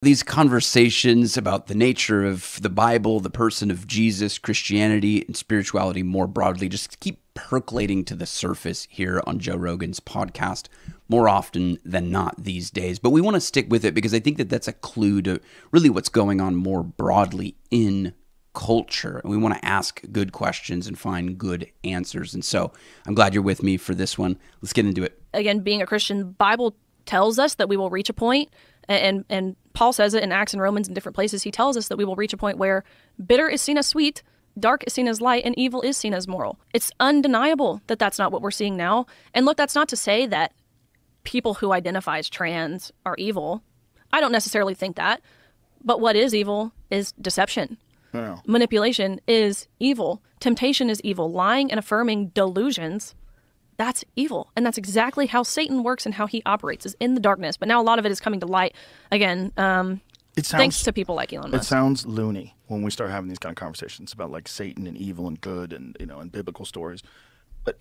These conversations about the nature of the Bible, the person of Jesus, Christianity, and spirituality more broadly just keep percolating to the surface here on Joe Rogan's podcast more often than not these days. But we want to stick with it because I think that that's a clue to really what's going on more broadly in culture. And we want to ask good questions and find good answers. And so I'm glad you're with me for this one. Let's get into it. Again, being a Christian, the Bible tells us that we will reach a point, and Paul says it in Acts and Romans and different places. He tells us that we will reach a point where bitter is seen as sweet, dark is seen as light, and evil is seen as moral. It's undeniable that that's not what we're seeing now. And look, that's not to say that people who identify as trans are evil. I don't necessarily think that. But what is evil is deception. Yeah. Manipulation is evil. Temptation is evil. Lying and affirming delusions, that's evil. And that's exactly how Satan works and how he operates, is in the darkness. But now a lot of it is coming to light. Again, thanks to people like Elon Musk. It sounds loony when we start having these kind of conversations about like Satan and evil and good and, and biblical stories. But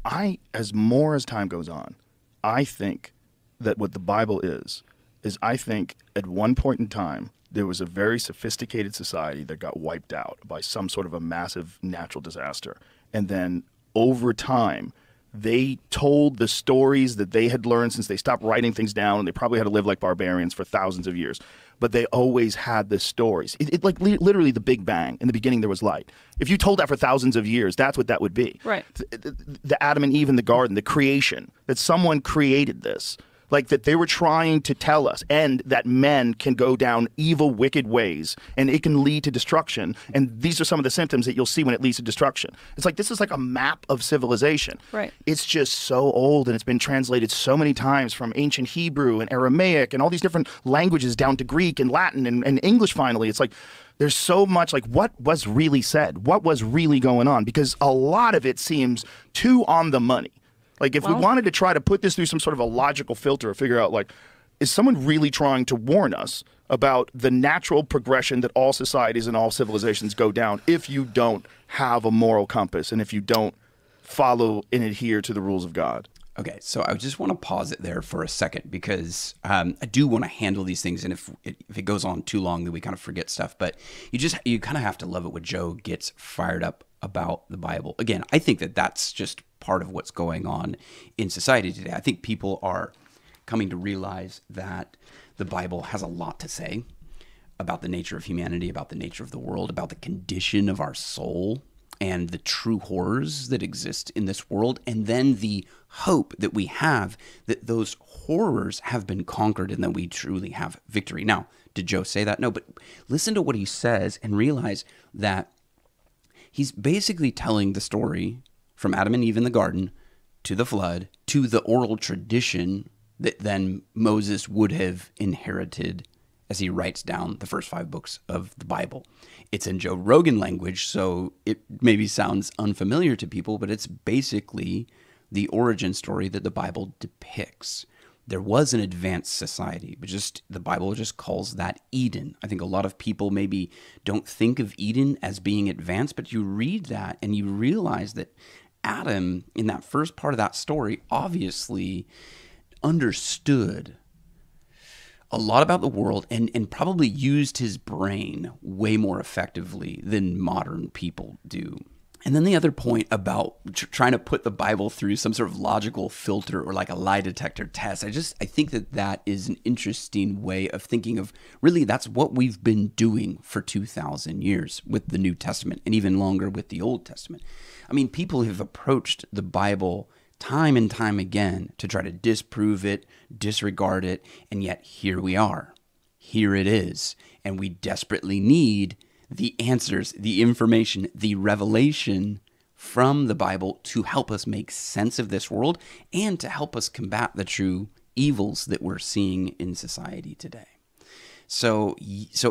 as time goes on, I think that what the Bible is I think at one point in time, there was a very sophisticated society that got wiped out by some sort of a massive natural disaster. And then over time, they told the stories that they had learned since they stopped writing things down, and they probably had to live like barbarians for thousands of years. But they always had the stories. Like literally the Big Bang. In the beginning, there was light. If you told that for thousands of years, that's what that would be. Right. The Adam and Eve in the garden, the creation, that someone created this. Like that they were trying to tell us, and that men can go down evil, wicked ways, and it can lead to destruction. And these are some of the symptoms that you'll see when it leads to destruction. It's like this is like a map of civilization. Right. It's just so old, and it's been translated so many times from ancient Hebrew and Aramaic and all these different languages down to Greek and Latin and English finally. It's like there's so much like what was really said, what was really going on, because a lot of it seems too on the money. Like, if we wanted to try to put this through some sort of a logical filter or figure out, like, is someone really trying to warn us about the natural progression that all societies and all civilizations go down if you don't have a moral compass and if you don't follow and adhere to the rules of God? Okay, so I just want to pause it there for a second because I do want to handle these things, and if it goes on too long, then we kind of forget stuff. But you kind of have to love it when Joe gets fired up about the Bible. Again, I think that that's just part of what's going on in society today. I think people are coming to realize that the Bible has a lot to say about the nature of humanity, about the nature of the world, about the condition of our soul, and the true horrors that exist in this world, and then the hope that we have that those horrors have been conquered and that we truly have victory. Now, did Joe say that? No, but listen to what he says and realize that he's basically telling the story from Adam and Eve in the garden to the flood to the oral tradition that then Moses would have inherited as he writes down the first 5 books of the Bible. It's in Joe Rogan language, so it maybe sounds unfamiliar to people, but it's basically the origin story that the Bible depicts. There was an advanced society, but the Bible just calls that Eden. I think a lot of people maybe don't think of Eden as being advanced, but you read that and you realize that Adam, in that first part of that story, obviously understood a lot about the world and probably used his brain way more effectively than modern people do. And then the other point about trying to put the Bible through some sort of logical filter or like a lie detector test, I think that is an interesting way of thinking of really that's what we've been doing for 2,000 years with the New Testament and even longer with the Old Testament. I mean, people have approached the Bible time and time again to try to disprove it, disregard it, and yet here we are. Here it is. And we desperately need the answers, the information, the revelation from the Bible to help us make sense of this world and to help us combat the true evils that we're seeing in society today. So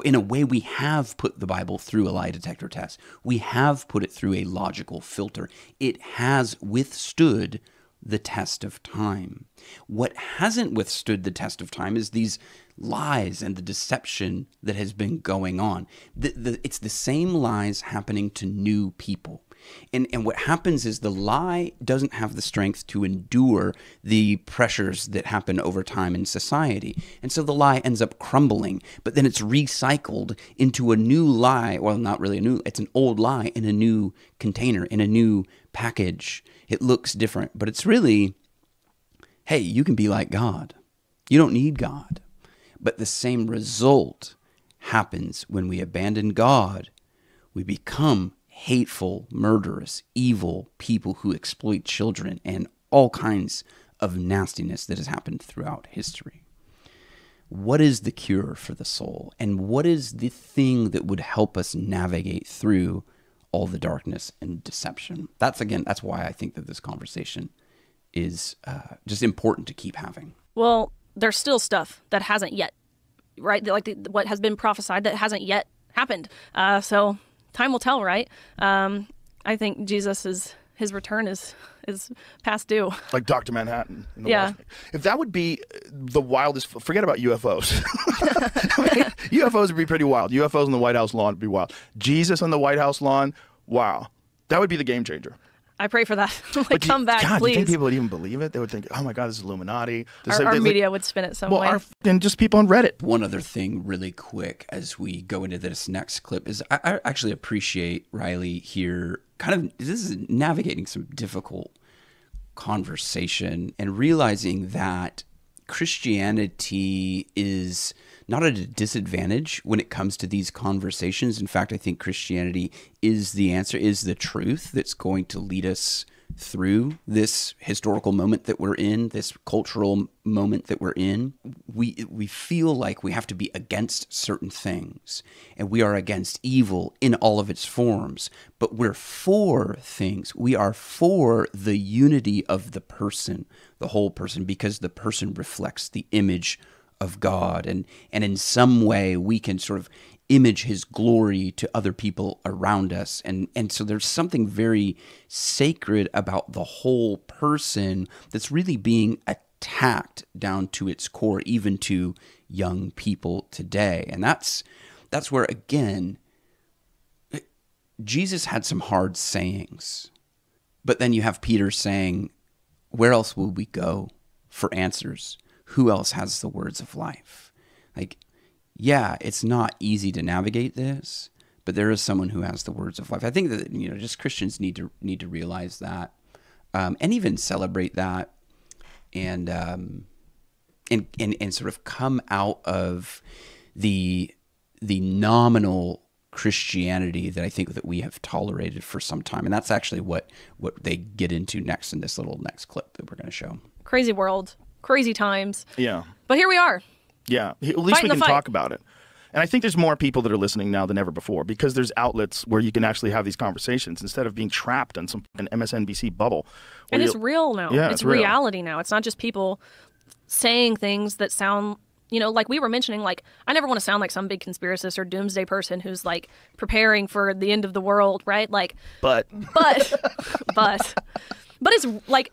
in a way, we have put the Bible through a lie detector test. We have put it through a logical filter. It has withstood the test of time. What hasn't withstood the test of time is these lies and the deception that has been going on. It's the same lies happening to new people. And what happens is the lie doesn't have the strength to endure the pressures that happen over time in society. And so the lie ends up crumbling, but then it's recycled into a new lie. Well, not really a new, it's an old lie in a new container, in a new package. It looks different, but it's really, hey, you can be like God. You don't need God. But the same result happens when we abandon God. We become hateful, murderous, evil people who exploit children and all kinds of nastiness that has happened throughout history. What is the cure for the soul? And what is the thing that would help us navigate through all the darkness and deception? That's why I think that this conversation is just important to keep having. Well, there's still stuff that hasn't yet, right? What has been prophesied that hasn't yet happened. So time will tell, right? I think his return is past due. Like Dr. Manhattan. In the Yeah. last, if that would be the wildest, forget about UFOs. UFOs would be pretty wild. UFOs on the White House lawn would be wild. Jesus on the White House lawn, wow. That would be the game changer. I pray for that. Come back, God, please. do you think people would even believe it? They would think, oh my God, this is Illuminati. Our media would spin it some way. And just people on Reddit. One other thing really quick as we go into this next clip is I actually appreciate Riley here this is navigating some difficult conversation and realizing that Christianity is not at a disadvantage when it comes to these conversations. In fact, I think Christianity is the answer, is the truth that's going to lead us through this historical moment that we're in, this cultural moment that we're in. We feel like we have to be against certain things, and we are against evil in all of its forms, but we're for things. We are for the unity of the person, the whole person, because the person reflects the image of God, and in some way we can sort of image his glory to other people around us. And so there's something very sacred about the whole person that's really being attacked down to its core, even to young people today. And that's where, again, Jesus had some hard sayings, but then you have Peter saying, where else will we go for answers? Who else has the words of life? Yeah, it's not easy to navigate this, but there is someone who has the words of life. I think that just Christians need to realize that, and even celebrate that, and sort of come out of the nominal Christianity that I think that we have tolerated for some time, and that's actually what they get into next in this little next clip that we're going to show. Crazy world, crazy times. Yeah, but here we are. Yeah, at least we can talk about it. And I think there's more people that are listening now than ever before because there's outlets where you can actually have these conversations instead of being trapped in an MSNBC bubble. And it's real now. Yeah, it's real. reality now. It's not just people saying things that sound, like we were mentioning, I never want to sound like some big conspiracist or doomsday person who's preparing for the end of the world, right? But it's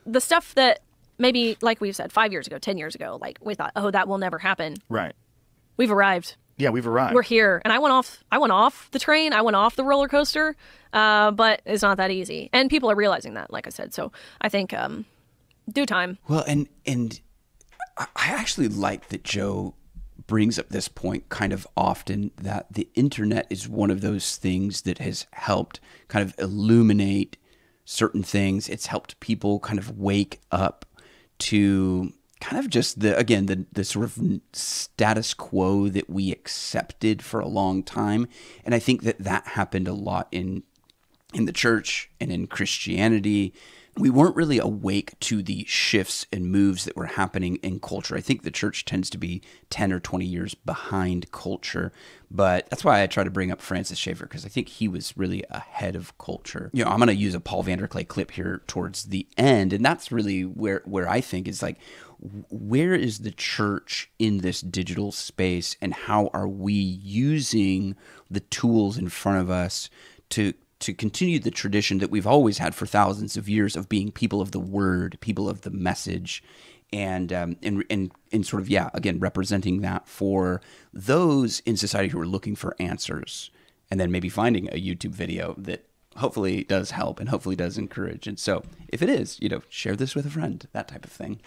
the stuff that maybe, like we've said, 5 years ago, 10 years ago, we thought, oh, that will never happen. Right. We've arrived. Yeah, we've arrived. We're here. And I went off the train. I went off the roller coaster. But it's not that easy. And people are realizing that, like I said. So I think due time. Well, and I actually like that Joe brings up this point kind of often, that the internet is one of those things that has helped kind of illuminate certain things. It's helped people kind of wake up to kind of just the sort of status quo that we accepted for a long time. And I think that happened a lot in the church and in Christianity. We weren't really awake to the shifts and moves that were happening in culture. I think the church tends to be 10 or 20 years behind culture, but that's why I try to bring up Francis Schaeffer, because I think he was really ahead of culture. I'm going to use a Paul Vanderklay clip here towards the end, and that's really where I think is where is the church in this digital space, and how are we using the tools in front of us to continue the tradition that we've always had for thousands of years of being people of the word, people of the message, and sort of, again, representing that for those in society who are looking for answers, and then maybe finding a YouTube video that hopefully it does help and hopefully does encourage. And so if it is, share this with a friend, that type of thing.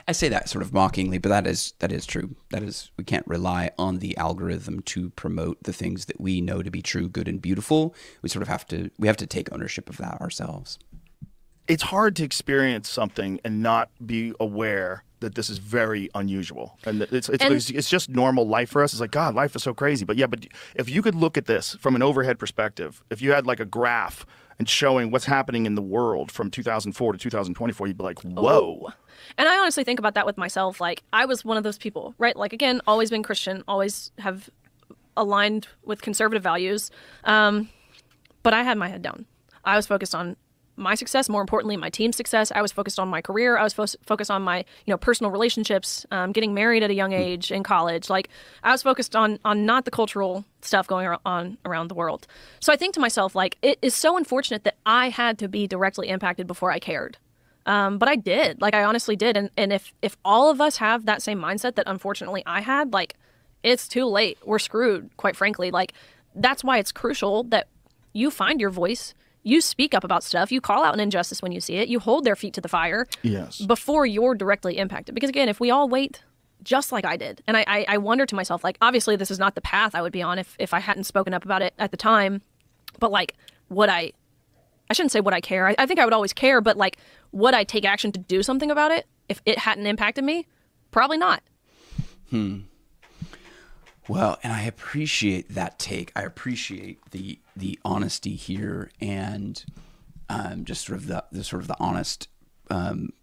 I say that sort of mockingly, but that is true. That is, we can't rely on the algorithm to promote the things that we know to be true, good, and beautiful. We sort of have to take ownership of that ourselves. It's hard to experience something and not be aware that this is very unusual, and that it's just normal life for us. It's like, God, life is so crazy. But if you could look at this from an overhead perspective, if you had like a graph and showing what's happening in the world from 2004 to 2024, you'd be like, whoa. Oh. And I honestly think about that with myself. Like, I was one of those people, right? Like, again, always been Christian, always have aligned with conservative values. But I had my head down. I was focused on my success, more importantly, my team's success. I was focused on my career. I was focused on my, personal relationships, getting married at a young age in college. Like, I was focused on not the cultural stuff going on around the world. So I think to myself, like, it is so unfortunate that I had to be directly impacted before I cared. But I did. Like, I honestly did. And if all of us have that same mindset that unfortunately I had, like, it's too late. We're screwed, quite frankly. Like, that's why it's crucial that you find your voice. You speak up about stuff. You call out an injustice when you see it. You hold their feet to the fire before you're directly impacted. Because, again, if we all wait just like I did, and I wonder to myself, like, obviously this is not the path I would be on if I hadn't spoken up about it at the time. But, like, I shouldn't say would I care. I think I would always care. But, like, would I take action to do something about it if it hadn't impacted me? Probably not. Well, and I appreciate that take. I appreciate the honesty here, and just sort of the honest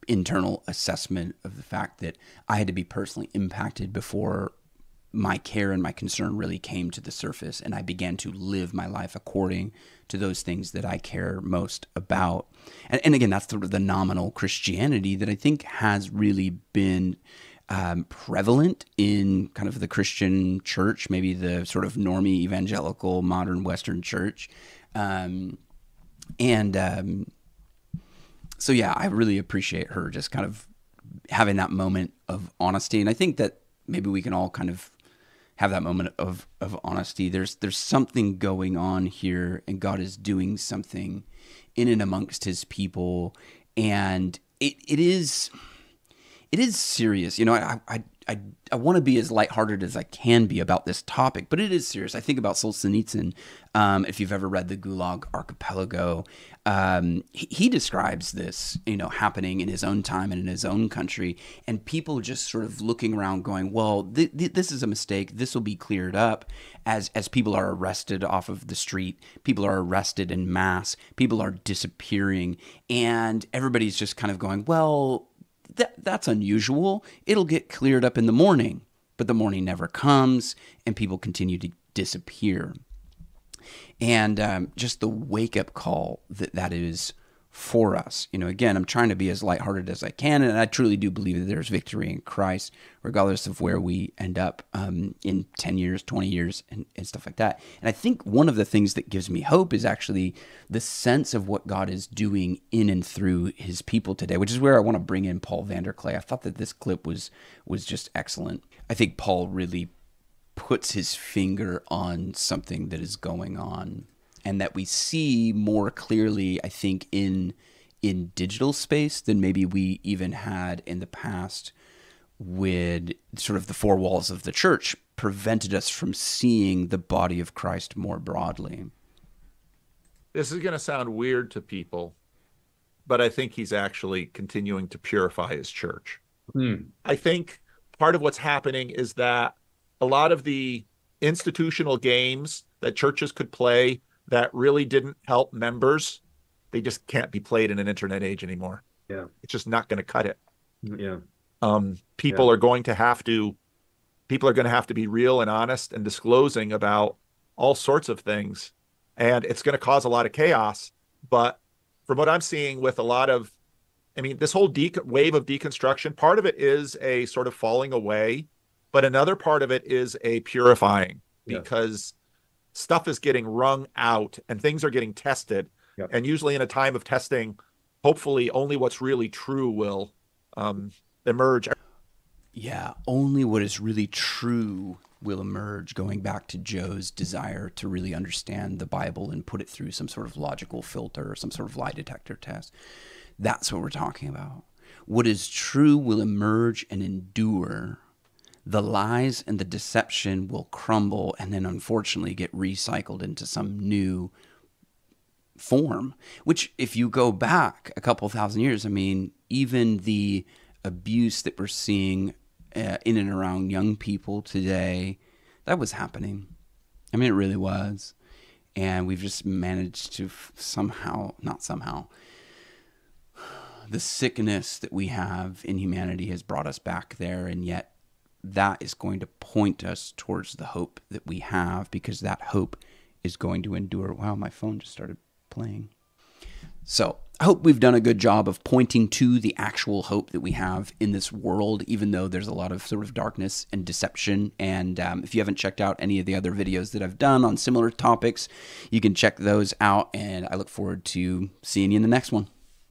internal assessment of the fact that I had to be personally impacted before my care and my concern really came to the surface, and I began to live my life according to those things that I care most about. And again, that's sort of the nominal Christianity that I think has really been prevalent in kind of the Christian church, maybe the sort of normie evangelical modern Western church. So yeah, I really appreciate her just kind of having that moment of honesty. And I think that maybe we can all kind of have that moment of honesty. There's something going on here, and God is doing something in and amongst his people. And it is serious. I want to be as lighthearted as I can be about this topic, but it is serious. I think about Solzhenitsyn. If you've ever read the Gulag Archipelago, he describes this, happening in his own time and in his own country, and people just sort of looking around going, well, this is a mistake. This will be cleared up as people are arrested off of the street. People are arrested en masse. People are disappearing, and everybody's just kind of going, well, that's unusual. It'll get cleared up in the morning, but the morning never comes, and people continue to disappear. And just the wake-up call that is for us. Again, I'm trying to be as lighthearted as I can, and I truly do believe that there's victory in Christ, regardless of where we end up in 10 years, 20 years, and stuff like that. And I think one of the things that gives me hope is actually the sense of what God is doing in and through his people today, which is where I want to bring in Paul Vanderklay. I thought that this clip was just excellent. I think Paul really puts his finger on something that is going on, and that we see more clearly, I think, in digital space than maybe we even had in the past, with sort of the four walls of the church prevented us from seeing the body of Christ more broadly. This is going to sound weird to people, but I think he's actually continuing to purify his church. I think part of what's happening is that a lot of the institutional games that churches could play that really didn't help members, they just can't be played in an internet age anymore. Yeah. It's just not going to cut it. Yeah. People are going to have to be real and honest and disclosing about all sorts of things. And it's going to cause a lot of chaos. But from what I'm seeing with a lot of, this whole wave of deconstruction, part of it is a sort of falling away, but another part of it is a purifying, because stuff is getting wrung out and things are getting tested. Yep. And usually in a time of testing, hopefully only what's really true will emerge. Yeah, only what is really true will emerge, going back to Joe's desire to really understand the Bible and put it through some sort of logical filter or some sort of lie detector test. That's what we're talking about. What is true will emerge and endure. The lies and the deception will crumble and then unfortunately get recycled into some new form, which if you go back a couple thousand years, I mean, even the abuse that we're seeing in and around young people today, that was happening. I mean, it really was. And we've just managed to not somehow, the sickness that we have in humanity has brought us back there. And yet that is going to point us towards the hope that we have, because that hope is going to endure. Wow, my phone just started playing. So I hope we've done a good job of pointing to the actual hope that we have in this world, even though there's a lot of sort of darkness and deception. And if you haven't checked out any of the other videos that I've done on similar topics, you can check those out. And I look forward to seeing you in the next one.